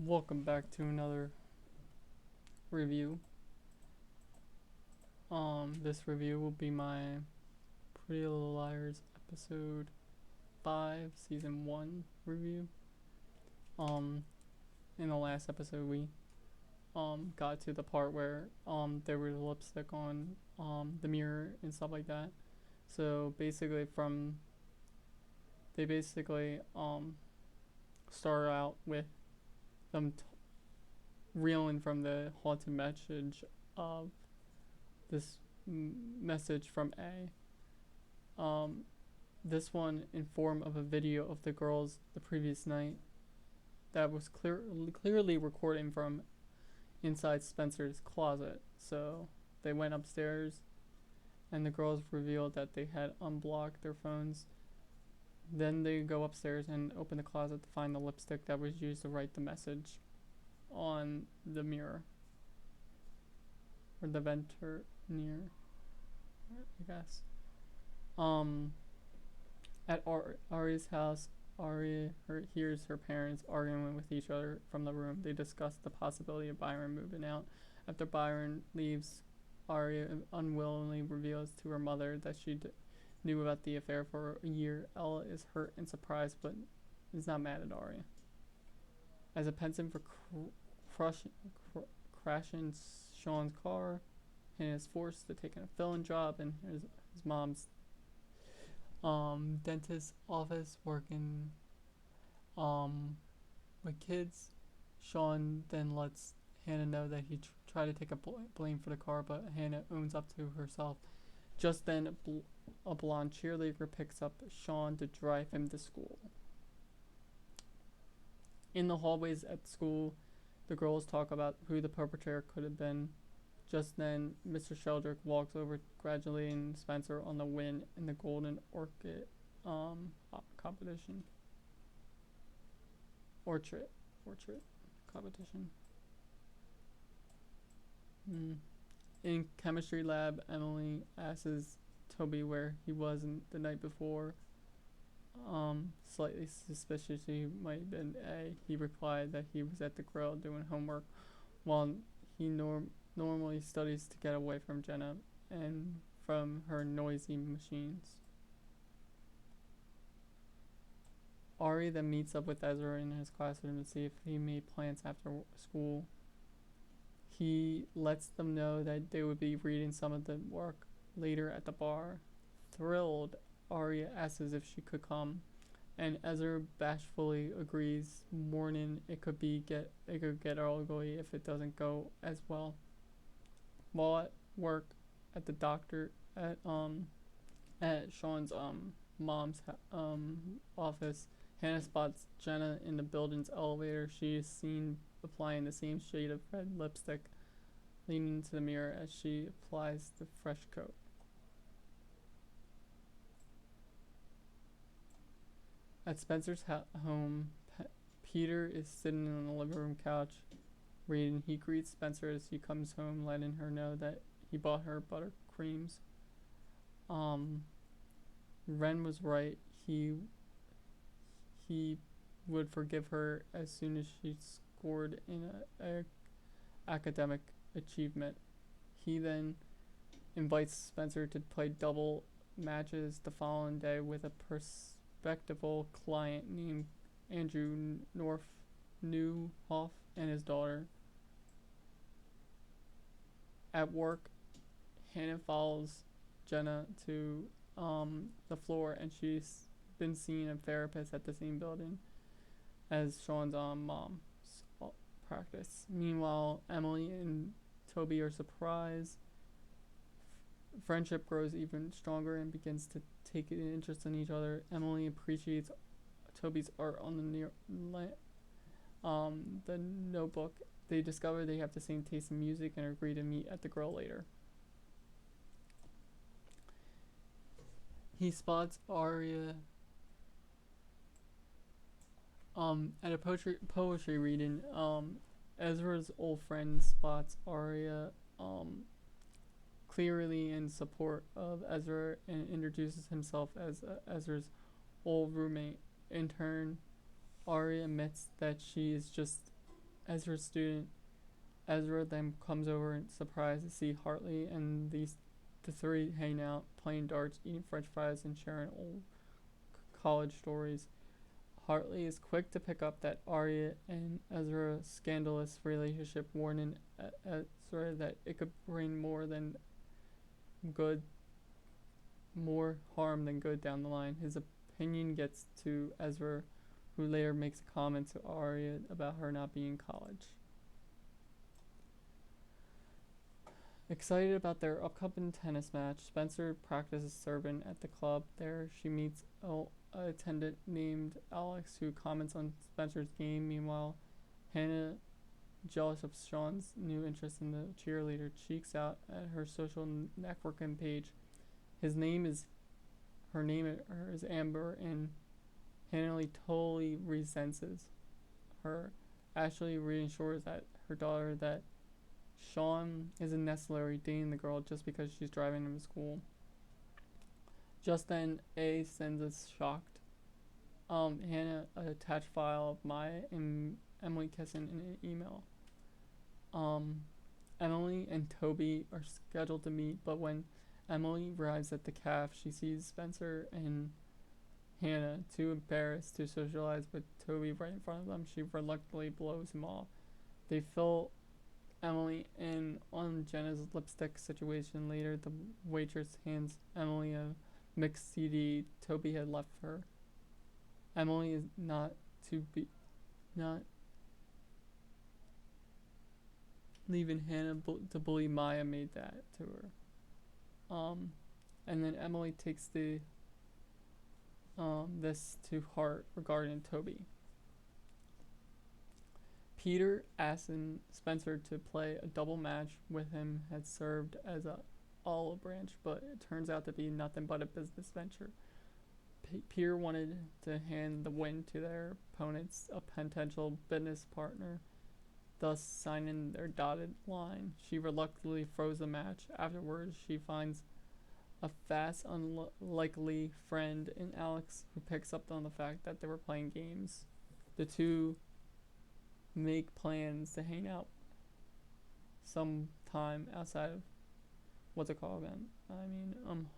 Welcome back to another review. This review will be my Pretty Little Liars episode 5, season 1 review. In the last episode we got to the part where there was lipstick on the mirror and stuff like that. So basically they basically started out with them reeling from the haunted message of this message from A. This one in form of a video of the girls the previous night that was clearly recording from inside Spencer's closet. So they went upstairs and the girls revealed that they had unblocked their phones. Then they go upstairs and open the closet to find the lipstick that was used to write the message on the mirror. Or the venter near, I guess. At Aria's house, Aria hears her parents arguing with each other from the room. They discuss the possibility of Byron moving out. After Byron leaves, Aria unwillingly reveals to her mother that she knew about the affair for a year. Ella is hurt and surprised, but is not mad at Aria. As a penance for crashing Sean's car, and is forced to take a fill-in job in his mom's dentist office working with kids. Sean then lets Hannah know that he tried to take a blame for the car, but Hannah owns up to herself. Just then, a blonde cheerleader picks up Sean to drive him to school. In the hallways at school, the girls talk about who the perpetrator could have been. Just then, Mr. Sheldrick walks over, congratulating Spencer on the win in the Golden Orchid competition. Orchard competition. In chemistry lab, Emily asks Toby where he was the night before. Slightly suspicious he might have been A. He replied that he was at the grill doing homework while he normally studies to get away from Jenna and from her noisy machines. Ari then meets up with Ezra in his classroom to see if he made plans after school. He lets them know that they would be reading some of the work later at the bar. Thrilled, Aria asks if she could come, and Ezra bashfully agrees, warning it could get ugly if it doesn't go as well. While at work at the doctor at Sean's mom's office, Hannah spots Jenna in the building's elevator. She is seen applying the same shade of red lipstick, leaning into the mirror as she applies the fresh coat. At Spencer's home, Peter is sitting on the living room couch reading. He greets Spencer as he comes home, letting her know that he bought her buttercreams. Ren was right. He would forgive her as soon as she scored in a academic achievement. He then invites Spencer to play double matches the following day with a respectable client named Andrew Newhoff and his daughter. At work, Hannah follows Jenna to the floor, and she's been seeing a therapist at the same building as Sean's mom's practice. Meanwhile, Emily and Toby are surprised. Friendship grows even stronger and begins to take an interest in each other. Emily appreciates Toby's art on the notebook. They discover they have the same taste in music and agree to meet at the grill later. He spots Aria at a poetry reading. Ezra's old friend spots Aria clearly in support of Ezra and introduces himself as Ezra's old roommate. In turn, Aria admits that she is just Ezra's student. Ezra then comes over and surprised to see Hartley, and the three hang out, playing darts, eating french fries, and sharing old college stories. Hartley is quick to pick up that Aria and Ezra's scandalous relationship, warning Ezra that it could bring good, more harm than good down the line. His opinion gets to Ezra, who later makes a comment to Aria about her not being in college. Excited about their upcoming tennis match, Spencer practices serving at the club. There, she meets an attendant named Alex, who comments on Spencer's game. Meanwhile, Hannah, jealous of Sean's new interest in the cheerleader, cheeks out at her social networking page. Her name is Amber, and Hannah totally resents her. Ashley reassures that her daughter that Sean isn't necessarily dating the girl just because she's driving him to school. Just then, A sends us shocked Hannah an attached file of Maya and Emily kissing in an email. Emily and Toby are scheduled to meet, but when Emily arrives at the cafe, she sees Spencer and Hannah, too embarrassed to socialize with Toby right in front of them. She reluctantly blows him off. They fill Emily in on Jenna's lipstick situation. Later, the waitress hands Emily a mixed CD Toby had left her. Emily is not leaving Hannah to bully Maya made that to her. And then Emily takes this to heart regarding Toby. Peter asking Spencer to play a double match with him had served as a olive branch, but it turns out to be nothing but a business venture. Peter wanted to hand the win to their opponents, a potential business partner, thus signing their dotted line. She reluctantly froze the match. Afterwards, she finds a fast, unlikely friend in Alex, who picks up on the fact that they were playing games. The two make plans to hang out sometime outside of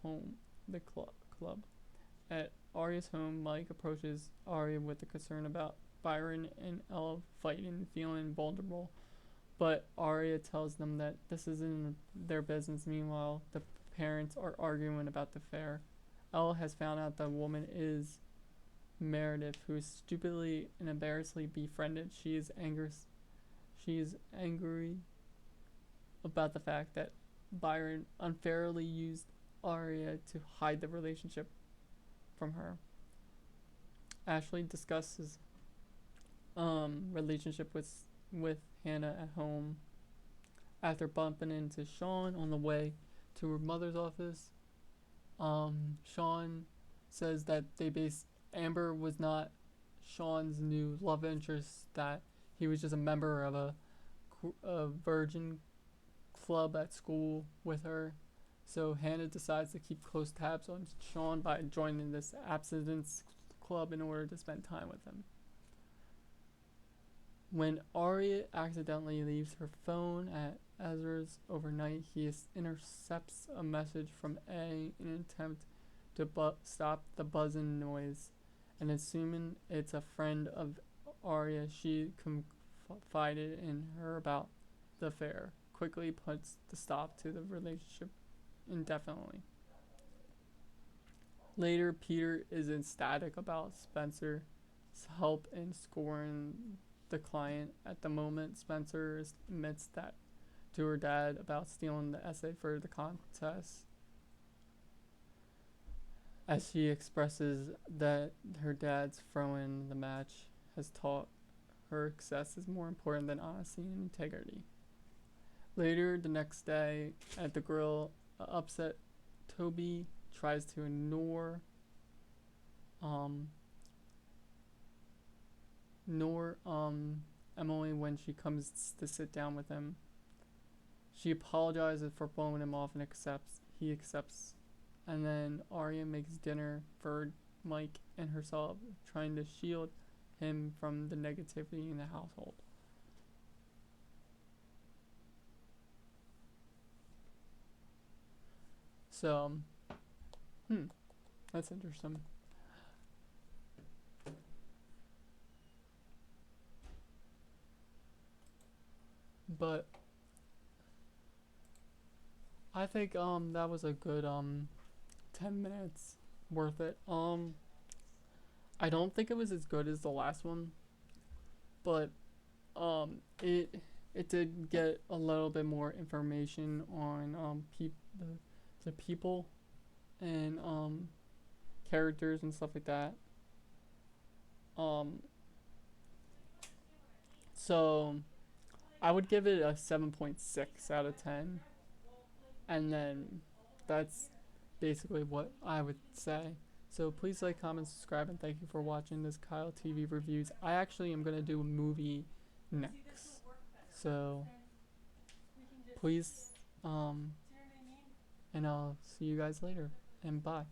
home, the club. At Aria's home, Mike approaches Aria with a concern about Byron and Ella fighting, feeling vulnerable, but Aria tells them that this isn't their business. Meanwhile, the parents are arguing about the fair. Ella has found out the woman is Meredith, who is stupidly and embarrassingly befriended. She is angry about the fact that Byron unfairly used Aria to hide the relationship from her. Ashley discusses relationship with Hannah at home after bumping into Sean on the way to her mother's office. Sean says that Amber was not Sean's new love interest, that he was just a member of a virgin club at school with her. So Hannah decides to keep close tabs on Sean by joining this abstinence club in order to spend time with him. When Aria accidentally leaves her phone at Ezra's overnight, he intercepts a message from A in an attempt to stop the buzzing noise, and assuming it's a friend of Aria, she confided in her about the affair, quickly puts the stop to the relationship indefinitely. Later, Peter is ecstatic about Spencer's help in scoring the client. At the moment, Spencer admits that to her dad about stealing the essay for the contest, as she expresses that her dad's throwing the match has taught her success is more important than honesty and integrity. Later the next day at the grill, upset Toby tries to ignore Emily when she comes to sit down with him. She apologizes for blowing him off and he accepts. And then Aria makes dinner for Mike and herself, trying to shield him from the negativity in the household. So, that's interesting. But I think that was a good 10 minutes worth it. I don't think it was as good as the last one, but it did get a little bit more information on the people and characters and stuff like that. Um, so I would give it a 7.6 out of 10, and then that's basically what I would say. So please like, comment, subscribe, and thank you for watching this Kyle TV reviews. I actually am gonna do a movie next, so please and I'll see you guys later, and bye.